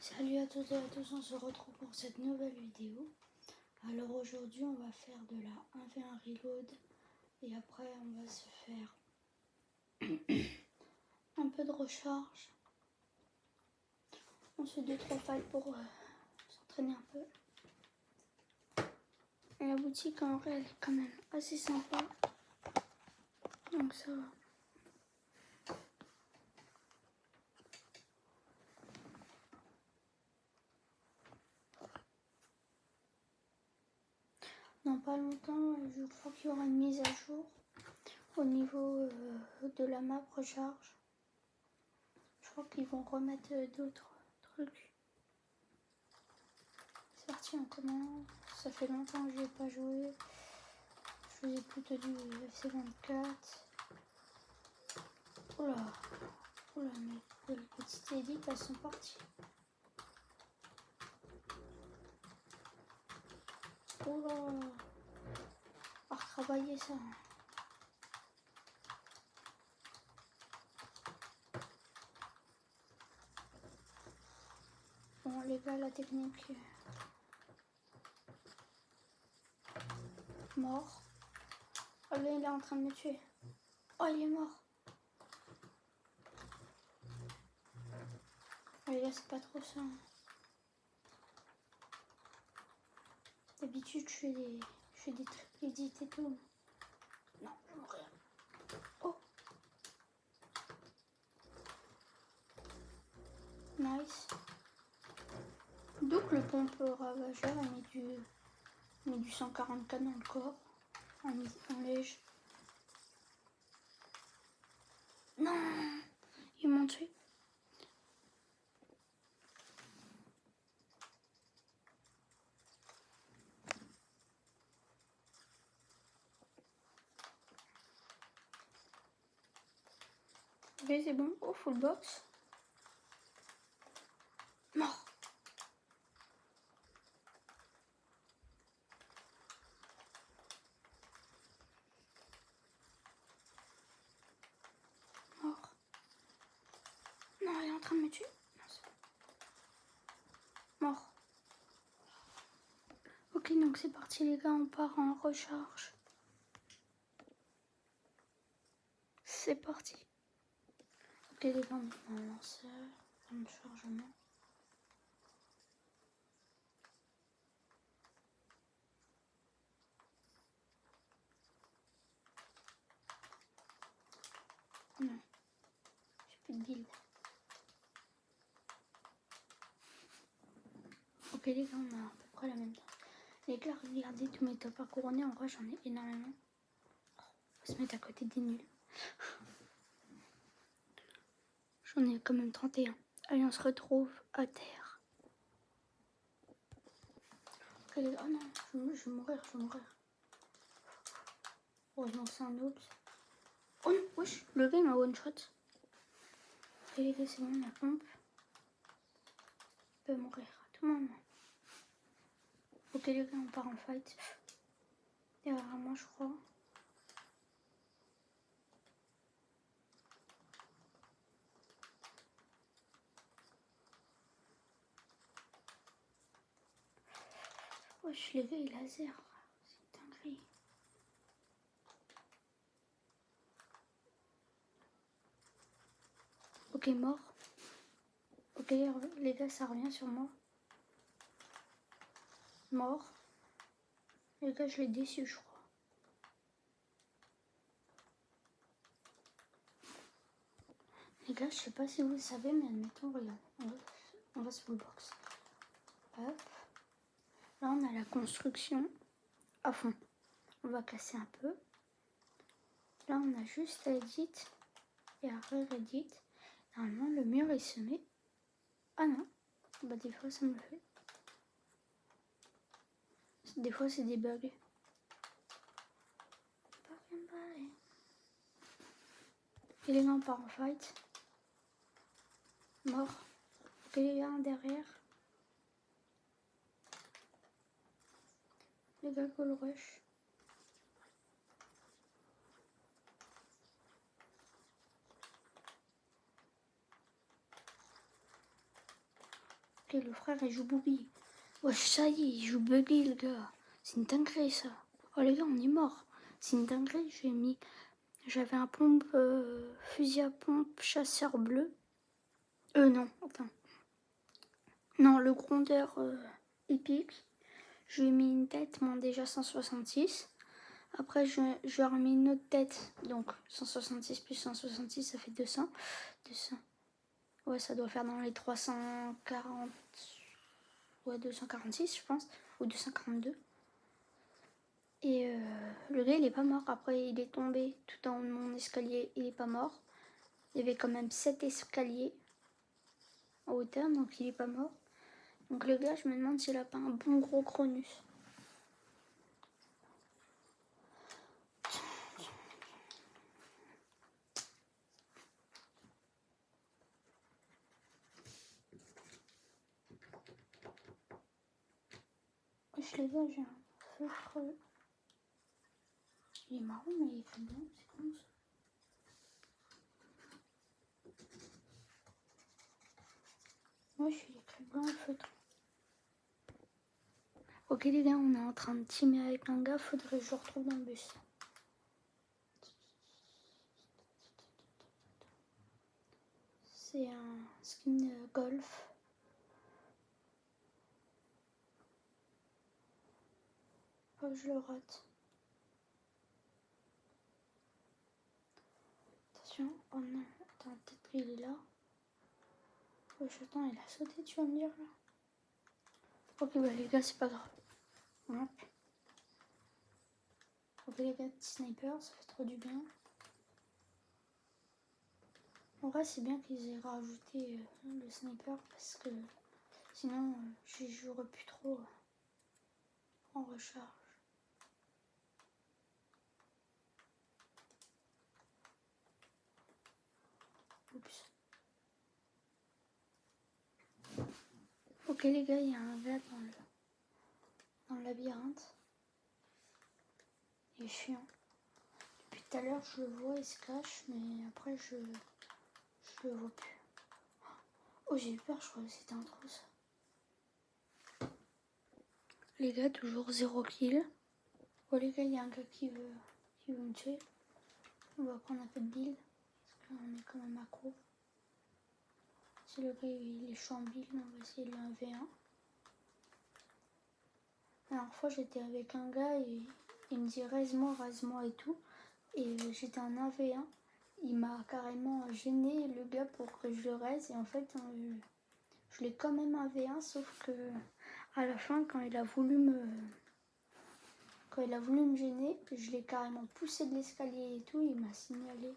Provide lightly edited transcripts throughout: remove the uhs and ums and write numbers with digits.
Salut à toutes et à tous, on se retrouve pour cette nouvelle vidéo. Alors aujourd'hui on va faire de la 1v1 reload et après on va se faire un peu de recharge. On se fait 2-3 fights pour s'entraîner un peu. Et la boutique en vrai elle est quand même assez sympa, donc ça va. Dans pas longtemps, je crois qu'il y aura une mise à jour au niveau de la map recharge. Je crois qu'ils vont remettre d'autres trucs. C'est parti, on commence. Ça fait longtemps que je n'ai pas joué. Je faisais plutôt du FC24. Oula, oula, mais les petites élites elles sont parties. Oula, à retravailler ça. Bon les gars, la technique. Mort. Oh là il est en train de me tuer. Oh il est mort. Oh, les gars c'est pas trop ça. D'habitude je fais des trucs edits et tout. Non, je vais mourir. Oh. Nice. Donc le pompe ravageur a mis du 140K dans le corps. En léger. Non, ils m'ont tué. Ok, c'est bon. Oh, full box. Mort. Mort. Non, elle est en train de me tuer. Non, c'est bon. Mort. Ok, donc c'est parti les gars, on part en recharge. C'est parti. Ok les gars, on met un lanceur, un chargement. Non, j'ai plus de build. Ok les gars, on a à peu près la même temps. Les gars, regardez tous mes tops à couronner, en vrai j'en ai énormément. On va se mettre à côté des nuls. J'en ai quand même 31. Allez, on se retrouve à terre. Ok les gars, oh non, je vais mourir, je vais mourir. Heureusement c'est un oops. Oh non, wesh, le gars il m'a one shot. Ok les gars, c'est bon, la pompe. Il peut mourir à tout moment. Ok les gars, on part en fight. Derrière moi je crois. Wesh les gars, il a zéro. C'est dinguerie. Ok, mort. Ok les gars, ça revient sur moi. Mort. Les gars, je l'ai déçu je crois. Les gars, je sais pas si vous le savez, mais admettons, regarde, on va se full box. Hop. Là, on a la construction à fond. On va casser un peu. Là, on a juste à edit et à re-edit. Normalement, le mur, il se met... Ah non. Bah, des fois, ça me le fait. Des fois, c'est des bugs. Et les gars, on part en fight. Mort. Ok, les gars, derrière. Les gars, goal rush. Ok, le frère il joue Booby. Wesh, ça y est, il joue Buggy le gars. C'est une dinguerie ça. Oh les gars, on est mort. C'est une dinguerie, j'avais un pompe, fusil à pompe chasseur bleu. Non, attends. Non, le grondeur épique. Je lui ai mis une tête, moi déjà 166. Après, je lui ai remis une autre tête. Donc 166 plus 166, ça fait 200. 200. Ouais, ça doit faire dans les 340. Ouais, 246, je pense. Ou 242. Et le gars, il est pas mort. Après, il est tombé tout en haut de mon escalier. Il est pas mort. Il y avait quand même 7 escaliers en hauteur, donc il est pas mort. Donc le gars, je me demande s'il a pas un bon gros Cronus. Wesh les gars, j'ai un feutre. Il est marron, mais il est très blanc, c'est con ça. Moi, je suis écrit blanc et feutre. Ok les gars, on est en train de teamer avec un gars, faudrait que je le retrouve dans le bus. C'est un skin golf. Pas que je le rate. Attention, oh non, attends, peut-être qu'il est là. Wesh, attends, il a sauté, tu vas me dire là. Ok, bah les gars, c'est pas grave. Hop. Ok les gars, petit sniper, ça fait trop du bien. En vrai, c'est bien qu'ils aient rajouté le sniper parce que sinon, j'y jouerais plus trop en recharge. Oups. Ok les gars, il y a un gars dans le labyrinthe. Il est chiant. Depuis tout à l'heure, je le vois, il se cache, mais après, je le vois plus. Oh, j'ai eu peur, je croyais que c'était un trou, ça. Les gars, toujours 0 kill. Oh, les gars, il y a un gars qui veut me tuer. On va prendre un peu de build, parce qu'on est quand même accro. Si le gars, il est chaud en build, on va essayer de le 1v1. La dernière fois, j'étais avec un gars et il me dit rase-moi et tout. Et j'étais en 1v1. Il m'a carrément gêné le gars pour que je le raise. Et en fait, je l'ai quand même 1v1, sauf que à la fin, quand il a voulu me gêner, je l'ai carrément poussé de l'escalier et tout. Il m'a signalé.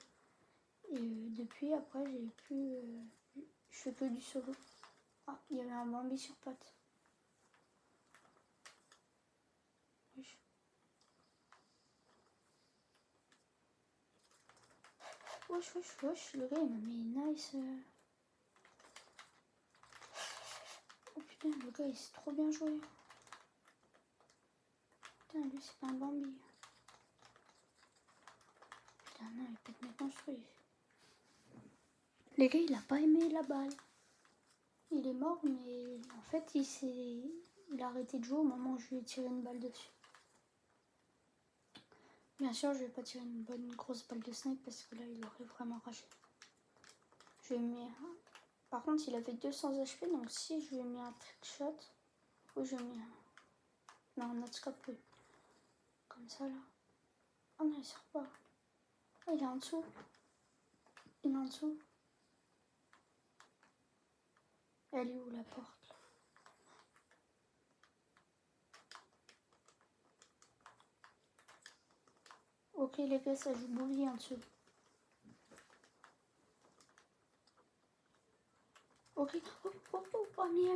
Et depuis, après, j'ai plus. Je fais que du solo. Ah, il y avait un Bambi sur patte. Wesh. Wesh, le gars il m'a mis nice. Oh putain, le gars il s'est trop bien joué. Putain, lui c'est pas un Bambi. Putain, non, il pète mes construits. Les gars, il a pas aimé la balle. Il est mort, mais en fait, il a arrêté de jouer au moment où je lui ai tiré une balle dessus. Bien sûr, je vais pas tirer une bonne grosse balle de snipe parce que là, il aurait vraiment ragé. Je lui ai mis un... Par contre, il avait 200 HP, donc si je lui ai mis un trickshot, oui, je lui ai mis un... Non, un autre scope, oui. Comme ça, là. Oh non, il sort pas. Oh, il est en dessous. Il est en dessous. Elle est où, la porte là? Ok, les gars, ça joue bully en dessous. Ok. Oh, ami.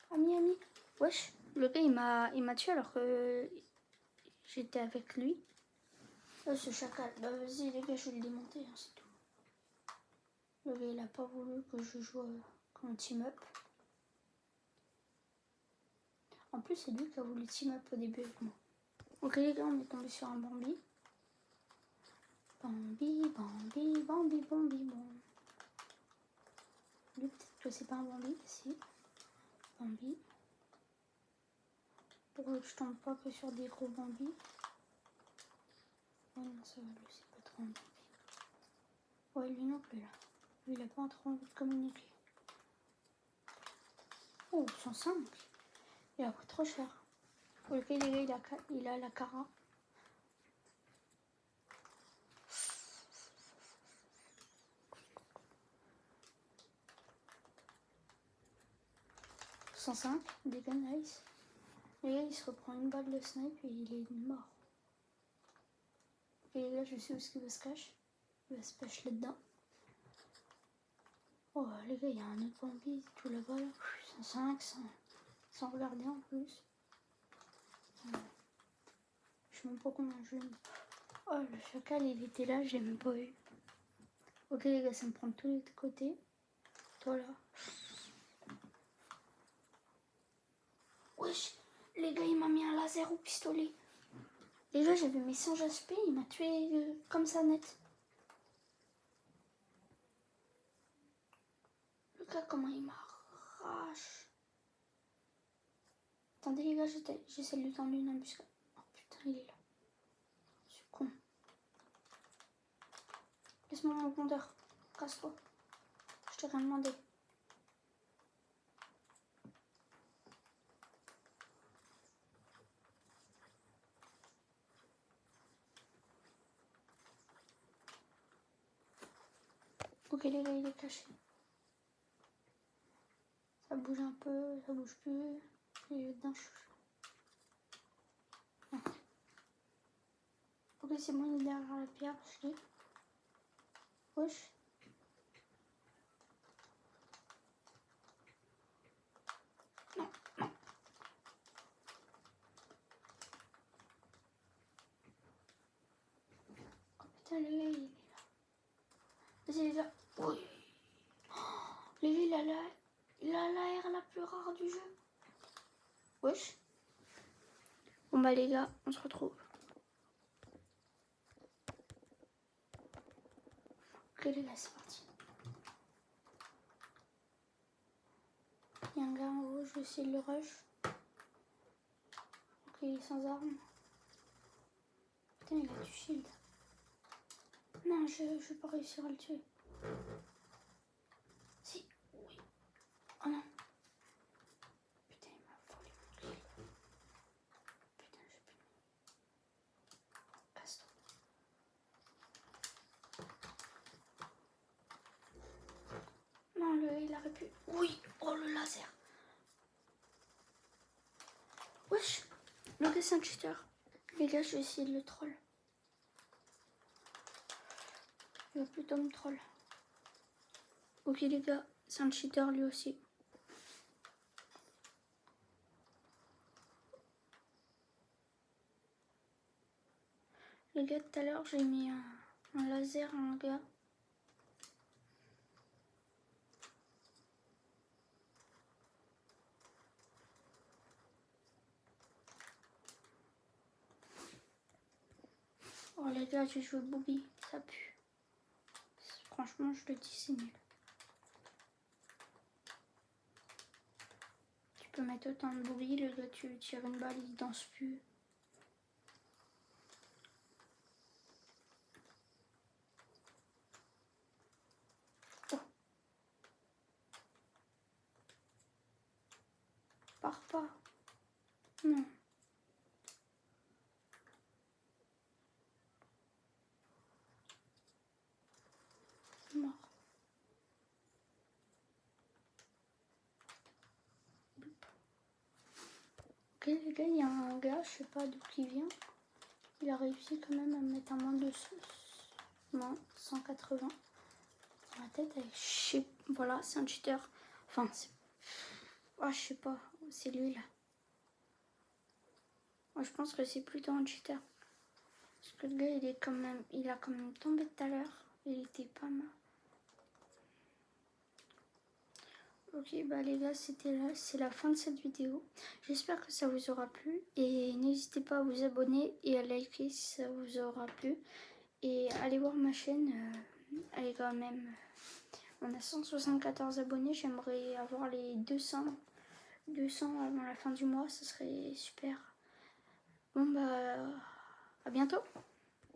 Ami. Wesh, le gars, il m'a tué alors que j'étais avec lui. Ce chacal. Bah, vas-y, les gars, je vais le démonter, hein, c'est tout. Le gars, il a pas voulu que je joue comme team-up. En plus, c'est lui qui a voulu team-up au début avec moi. Ok, les gars, on est tombé sur un Bambi. Bambi. Lui, peut-être que c'est pas un Bambi. Si. Bambi. Pour que je tombe pas que sur des gros Bambi. Ouais, non, ça va, lui, c'est pas trop un Bambi. Ouais, lui non plus, là. Lui, il a pas trop envie de communiquer. Oh, 105. Il a pris trop cher. Ok, les gars, il a la Cara. « 105, dégâts nice. Les gars, il se reprend une balle de snipe et il est mort. Ok, les gars, je sais où est-ce qu'il va se cacher. Il va se pêcher là-dedans. Oh, les gars, il y a un autre Bambi tout là-bas. Là. 105, sans regarder en plus. Je sais même pas combien je l'aime. Oh, le chacal, il était là, je l'ai même pas eu. Ok, les gars, ça me prend de tous les côtés. Toi, là. Wesh, les gars, il m'a mis un laser au pistolet. Les gars, j'avais mes 100 HP, il m'a tué comme ça net. Le gars, comment il m'arrache. Attendez, les gars, j'essaie de lui tendre une embuscade. Oh putain, il est là. Je suis con. Laisse-moi mon compteur. Casse-toi. Je t'ai rien demandé. Ok, les gars, il est caché. Ça bouge un peu, ça bouge plus. Il est dedans. Ok, c'est bon, il est derrière la pierre. Je l'ai. Wesh. Non, non. Oh putain, les gars, il est là. Vas-y, les gars. Oui. Oh, les gars, il a l'air la plus rare du jeu. Wesh. Bon bah les gars, on se retrouve. Ok les gars, c'est parti. Il y a un gars en haut, je vais essayer de le rush. Ok, il est sans arme. Putain, il a du shield. Non, je vais pas réussir à le tuer. Si, oui. Oh non. Putain, il m'a volé mon kill. Putain, j'ai plus de... Casse-toi. Non, il aurait pu... Oui, oh le laser. Wesh, le gars c'est un cheater. Les gars, je vais essayer de le troll. Il va plutôt me troll. Ok les gars, c'est un cheater lui aussi. Les gars, tout à l'heure, j'ai mis un laser à un gars. Oh les gars, j'ai joué Booby, ça pue. Franchement, je le dis, c'est nul. Tu peux mettre autant de Booby, le gars, tu lui tires une balle, il danse plus. Oh. Pars pas. Non. Mort. Ok les gars, il y a un gars, je sais pas d'où il vient. Il a réussi quand même à me mettre un moins de 180 sur la tête avec voilà, c'est un cheater. Enfin, c'est... Ah, je sais pas, c'est lui là. Moi, je pense que c'est plutôt un cheater. Parce que le gars, il a quand même tombé tout à l'heure. Il était pas mal. Ok, bah les gars, c'est la fin de cette vidéo. J'espère que ça vous aura plu. Et n'hésitez pas à vous abonner et à liker si ça vous aura plu. Et allez voir ma chaîne, elle est quand même On a 174 abonnés, j'aimerais avoir les 200 avant la fin du mois, ce serait super. Bon bah, à bientôt.